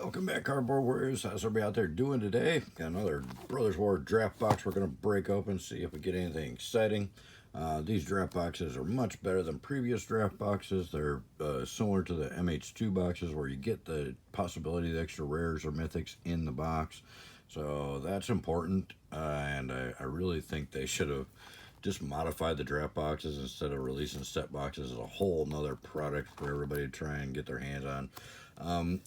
Welcome back, Cardboard Warriors. How's everybody out there doing today? Got another Brothers War draft box we're going to break open, see if we get anything exciting. These draft boxes are much better than previous draft boxes. They're similar to the MH2 boxes where you get the possibility of extra rares or mythics in the box. So that's important, and I really think they should have just modified the draft boxes instead of releasing set boxes as a whole nother product for everybody to try and get their hands on.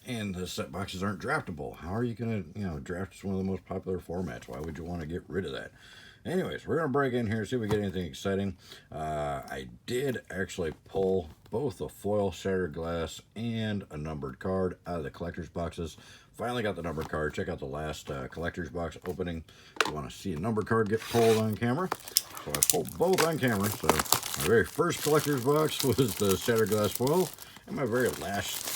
And the set boxes aren't draftable. How are you going to, draft is one of the most popular formats. Why would you want to get rid of that? Anyways, we're going to break in here and see if we get anything exciting. I did actually pull both a foil shattered glass and a numbered card out of the collector's boxes. Finally got the numbered card. Check out the last collector's box opening if you want to see a numbered card get pulled on camera. So I pulled both on camera. So my very first collector's box was the shattered glass foil, and my very last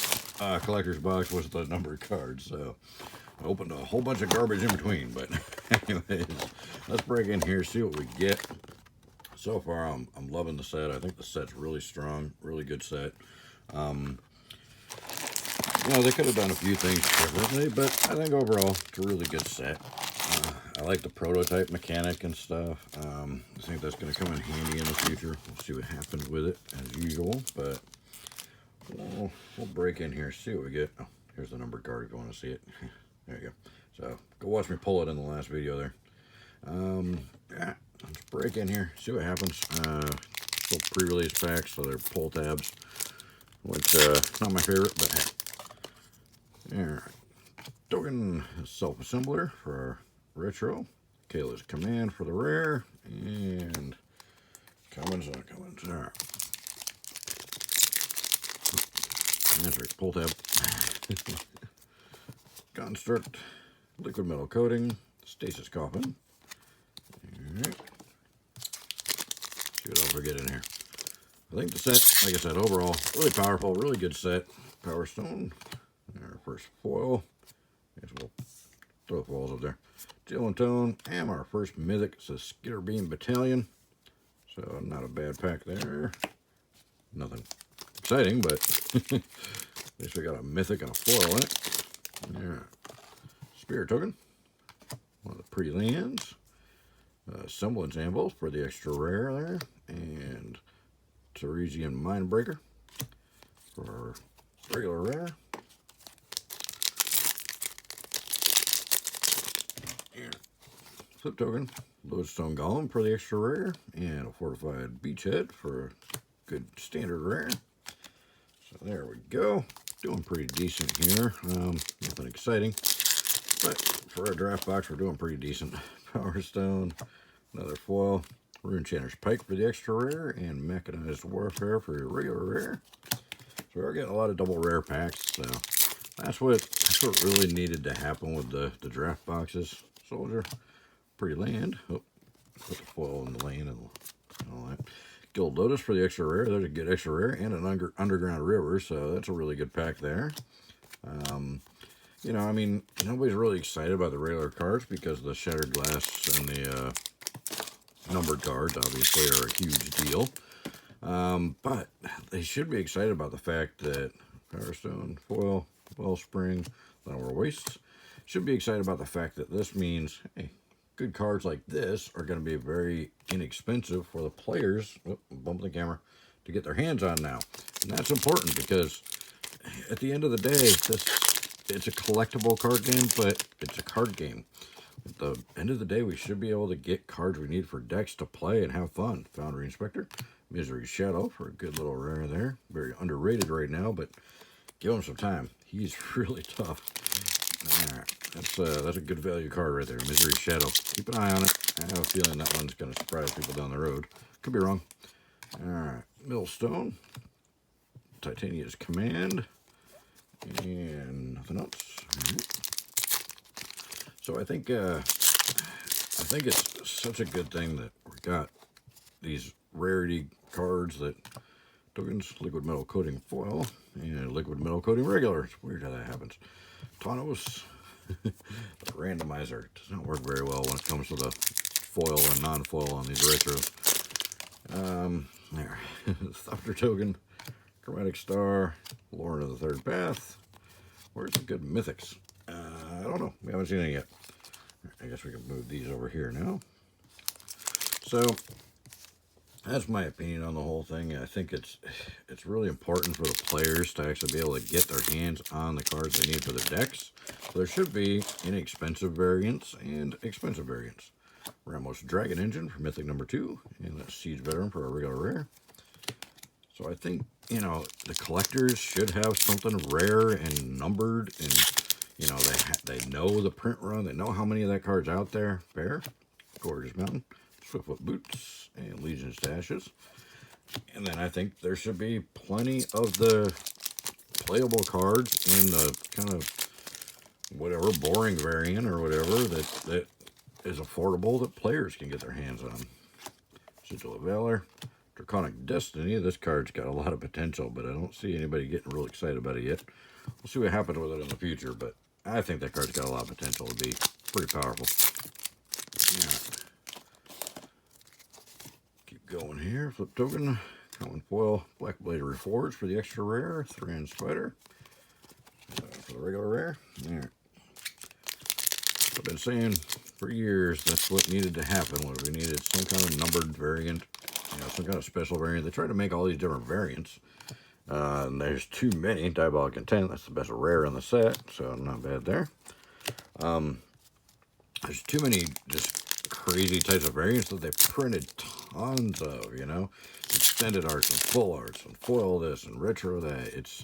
collector's box was the numbered card. So I opened a whole bunch of garbage in between, but anyways, let's break in here, see what we get. So far, I'm loving the set. I think the set's really strong, really good set. They could have done a few things differently, but I think overall it's a really good set. I like the prototype mechanic and stuff. I think that's going to come in handy in the future. We'll see what happens with it as usual, but we'll break in here, see what we get. Oh, here's the numbered card if you want to see it. There you go. So go watch me pull it in the last video there. Yeah, let's break in here, see what happens. Still pre-release packs, so they're pull tabs, which not my favorite, but hey. Alright. Token self-assembler for our retro. Kayla's command for the rare. And commons. Alright. That's right, pull tab. Construct, liquid metal coating, stasis coffin. Alright. See what else we get in here. I think the set, like I said, overall, really powerful, really good set. Power Stone. Our first foil. I guess we'll throw the foils up there. Jill and Tone. And our first mythic. It's a Skitter Beam Battalion. So not a bad pack there. Nothing exciting, but at least we got a mythic and a foil in it. Yeah. Spirit token. One of the pretty lands. Semblance Anvil for the extra rare there. And Teresian Mindbreaker for our regular rare. Flip token, Lodestone Golem for the extra rare, and a Fortified Beachhead for a good standard rare. So there we go. Doing pretty decent here. Nothing exciting, but for a draft box, we're doing pretty decent. Power Stone, another foil, Runechanter's Pike for the extra rare, and Mechanized Warfare for your regular rare. So we're getting a lot of double rare packs. So that's what really needed to happen with the draft boxes. Soldier. Pretty land. Oh, put the foil in the land and all that. Guild Lotus for the extra rare. There's a good extra rare and an underground river, so that's a really good pack there. Nobody's really excited about the regular cards because the shattered glass and the numbered cards obviously are a huge deal. But they should be excited about the fact that Power Stone, foil, Wellspring, Lower Wastes should be excited about the fact that this means, hey, good cards like this are going to be very inexpensive for the players, bump the camera, to get their hands on now. And that's important because at the end of the day, it's a collectible card game, but it's a card game. At the end of the day, we should be able to get cards we need for decks to play and have fun. Foundry Inspector, Misery Shadow for a good little rare there. Very underrated right now, but give him some time. He's really tough. Alright, that's a good value card right there. Misery Shadow. Keep an eye on it. I have a feeling that one's going to surprise people down the road. Could be wrong. Alright, Millstone. Titania's Command. And nothing else. Right. So I think it's such a good thing that we got these rarity cards that tokens, liquid metal coating foil, and liquid metal coating regular. It's weird how that happens. Thanos, the randomizer does not work very well when it comes to the foil and non-foil on these retros. There, Thufter token, Chromatic Star, Lauren of the Third Path, Where's the good mythics? I don't know. We haven't seen any yet. I guess we can move these over here now. So that's my opinion on the whole thing. I think it's really important for the players to actually be able to get their hands on the cards they need for their decks. So there should be inexpensive variants and expensive variants. Ramos Dragon Engine for Mythic number 2, and that's Siege Veteran for a regular rare. So I think, you know, the collectors should have something rare and numbered, and, you know, they know the print run, they know how many of that card's out there. Bear, Gorgeous Mountain, Swiftfoot Boots, and Legion Stashes. And then I think there should be plenty of the playable cards in the kind of whatever boring variant or whatever that is affordable that players can get their hands on. Sigil of Valor, Draconic Destiny. This card's got a lot of potential, but I don't see anybody getting real excited about it yet. We'll see what happens with it in the future, but I think that card's got a lot of potential to be pretty powerful. Yeah. Keep going here. Flip token. Common foil. Black Blade Reforged for the extra rare. Thran Spider. For the regular rare. Yeah. I've been saying for years that's what needed to happen. What we needed some kind of numbered variant, you know, some kind of special variant. They try to make all these different variants. And there's too many. Diabolic Intent, that's the best rare in the set, so not bad there. There's too many just crazy types of variants that they printed tons of, you know. Extended arts and full arts and foil this and retro that.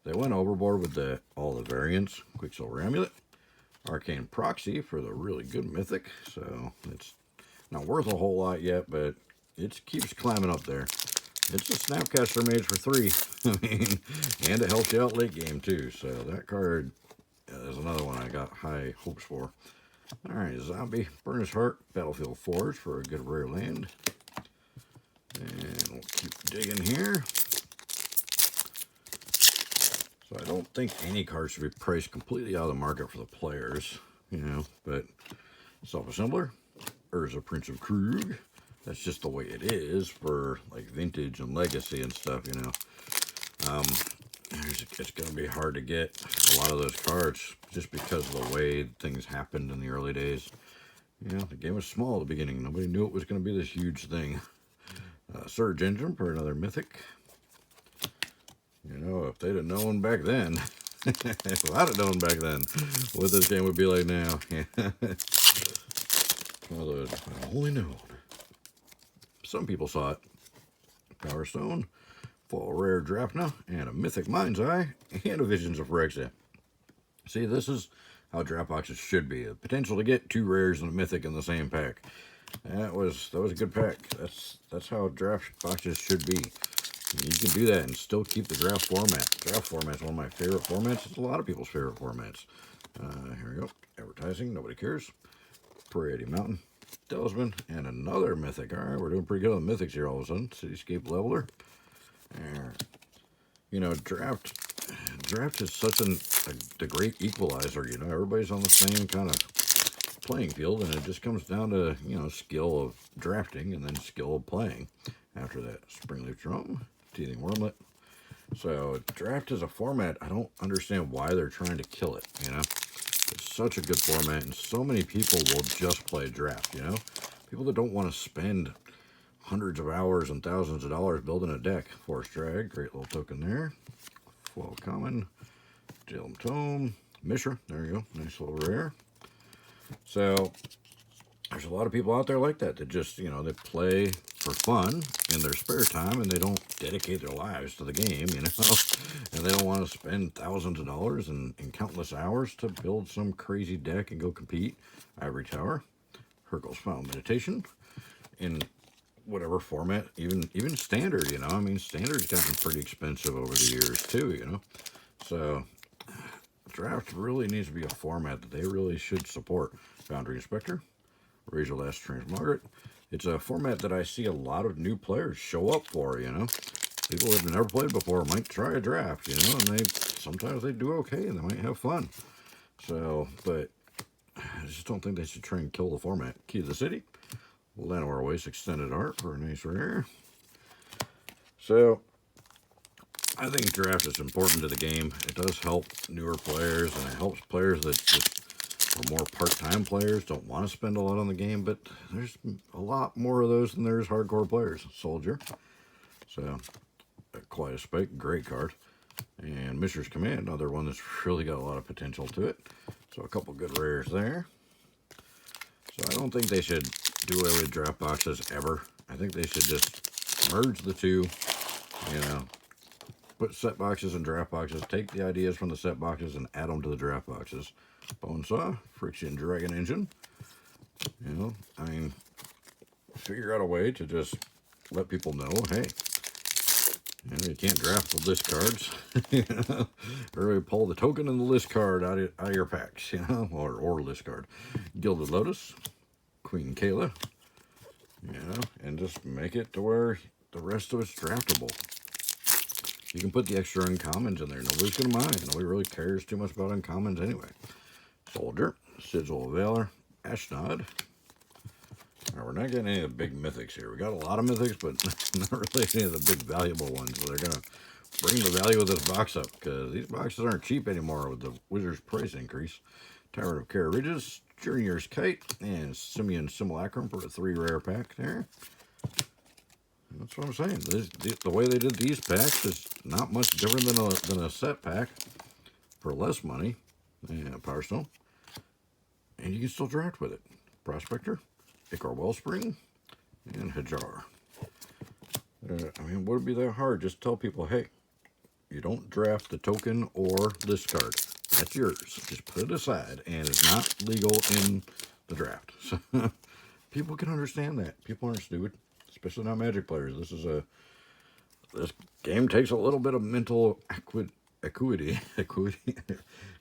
They went overboard with all the variants. Quicksilver Amulet. Arcane Proxy for the really good mythic, so it's not worth a whole lot yet, but it keeps climbing up there. It's a Snapcaster Mage for 3, I mean, and it helps you out late game too, so that card is another one I got high hopes for. Alright, Zombie, Burnished Heart, Battlefield Forge for a good rare land. And we'll keep digging here. So I don't think any card should be priced completely out of the market for the players, you know, but Self-Assembler, Urza Prince of Krug, that's just the way it is for like Vintage and Legacy and stuff, you know. It's going to be hard to get a lot of those cards just because of the way things happened in the early days. You know, the game was small at the beginning. Nobody knew it was going to be this huge thing. Surge Engine for another mythic. You know, if they'd have known back then, if I'd have known back then what this game would be like now. One of those, I only known. Some people saw it. Power Stone, Full Rare Drapna, and a Mythic Mind's Eye, and a Visions of Phyrexia. See, this is how draft boxes should be. The potential to get 2 rares and a mythic in the same pack. That was a good pack. That's how draft boxes should be. You can do that and still keep the draft format. Draft format's one of my favorite formats. It's a lot of people's favorite formats. Here we go. Advertising. Nobody cares. Parade Mountain. Talisman. And another mythic. Alright, we're doing pretty good on the mythics here all of a sudden. Cityscape Leveler. You know, draft is such the great equalizer. You know, everybody's on the same kind of playing field, and it just comes down to, you know, skill of drafting and then skill of playing. After that, Springleaf Drum, Teething Wormlet. So draft is a format, I don't understand why they're trying to kill it, you know. It's such a good format, and so many people will just play draft, you know. People that don't want to spend hundreds of hours and thousands of dollars building a deck. Force Drag, great little token there. Foil Common, Jalem Tome, Mishra, there you go, nice little rare. So there's a lot of people out there like that just, you know, they play for fun in their spare time, and they don't dedicate their lives to the game, you know, and they don't want to spend thousands of dollars and countless hours to build some crazy deck and go compete. Ivory Tower, Hercule's Final Meditation, in whatever format, even standard, you know. I mean, standard's gotten pretty expensive over the years too, you know. So draft really needs to be a format that they really should support. Boundary Inspector, Razor Last Transmargaret. It's a format that I see a lot of new players show up for, you know. People that have never played before might try a draft, you know, and sometimes they do okay and they might have fun. So, but I just don't think they should try and kill the format. Key to the City, Llanowar Waste Extended Art for a nice rare. So I think draft is important to the game. It does help newer players, and it helps players that just are more part-time players, don't want to spend a lot on the game, but there's a lot more of those than there's hardcore players. Soldier. So, quite a spike, great card. And Mishra's Command, another one that's really got a lot of potential to it. So a couple good rares there. So I don't think they should do away with draft boxes ever. I think they should just merge the two, you know, put set boxes and draft boxes, take the ideas from the set boxes and add them to the draft boxes. Bone Saw, Friction Dragon Engine. You know, I mean, figure out a way to just let people know, hey, you know, you can't draft the list cards, you know, or pull the token and the list card out of your packs, you know, or list card. Gilded Lotus, Queen Kayla, you know, and just make it to where the rest of it's draftable. You can put the extra uncommons in there. Nobody's going to mind. Nobody really cares too much about uncommons anyway. Soldier, Sigil of Valor, Ashnod. Now, we're not getting any of the big mythics here. We got a lot of mythics, but not really any of the big valuable ones. So they're going to bring the value of this box up, because these boxes aren't cheap anymore with the Wizard's price increase. Tyrant of Kara Ridges, Journeyer's Kite, and Simeon Simulacrum for a 3 rare pack there. That's what I'm saying. The way they did these packs is not much different than a set pack for less money. And Power Stone. And you can still draft with it. Prospector, Icar Wellspring, and Hajar. I mean, would it be that hard? Just tell people, hey, you don't draft the token or list card. That's yours. Just put it aside, and it's not legal in the draft. So people can understand that. People aren't stupid, especially not Magic players. This game takes a little bit of mental acuity.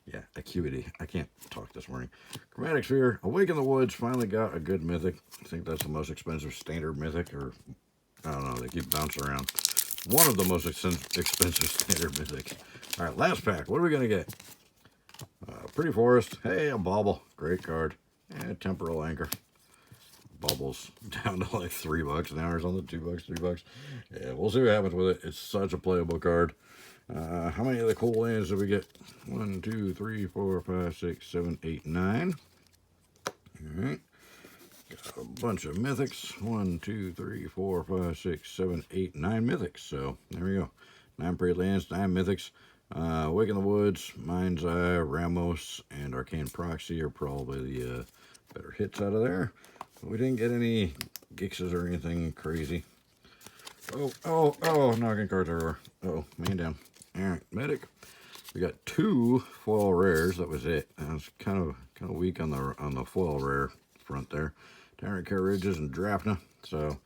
Yeah, acuity. I can't talk this morning. Chromatic Sphere, Awaken the Woods, finally got a good mythic. I think that's the most expensive standard mythic, or I don't know, they keep bouncing around. One of the most expensive standard mythic. All right, last pack. What are we going to get? Pretty Forest. Hey, a Bauble. Great card. And Temporal Anchor. Bubbles down to like $3 now or something. $2, $3. Yeah, we'll see what happens with it. It's such a playable card. How many of the cool lands did we get? 1, 2, 3, 4, 5, 6, 7, 8, 9. All right. Got a bunch of mythics. 1, 2, 3, 4, 5, 6, 7, 8, 9 mythics. So there we go. 9 parade lands, 9 mythics. Awaken the Woods, Mind's Eye, Ramos, and Arcane Proxy are probably the better hits out of there. But we didn't get any Gixes or anything crazy. Oh, knocking cards everywhere. Oh, man down. All right, Medic. We got 2 foil rares. That was it. I was kind of weak on the foil rare front there. Tyrant Care Ridges and Drafna. So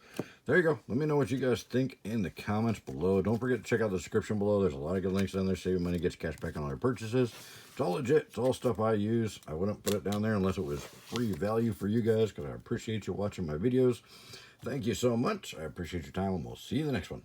there you go. Let me know what you guys think in the comments below. Don't forget to check out the description below. There's a lot of good links down there. Save money, get your cash back on all your purchases. It's all legit. It's all stuff I use. I wouldn't put it down there unless it was free value for you guys, because I appreciate you watching my videos. Thank you so much. I appreciate your time, and we'll see you in the next one.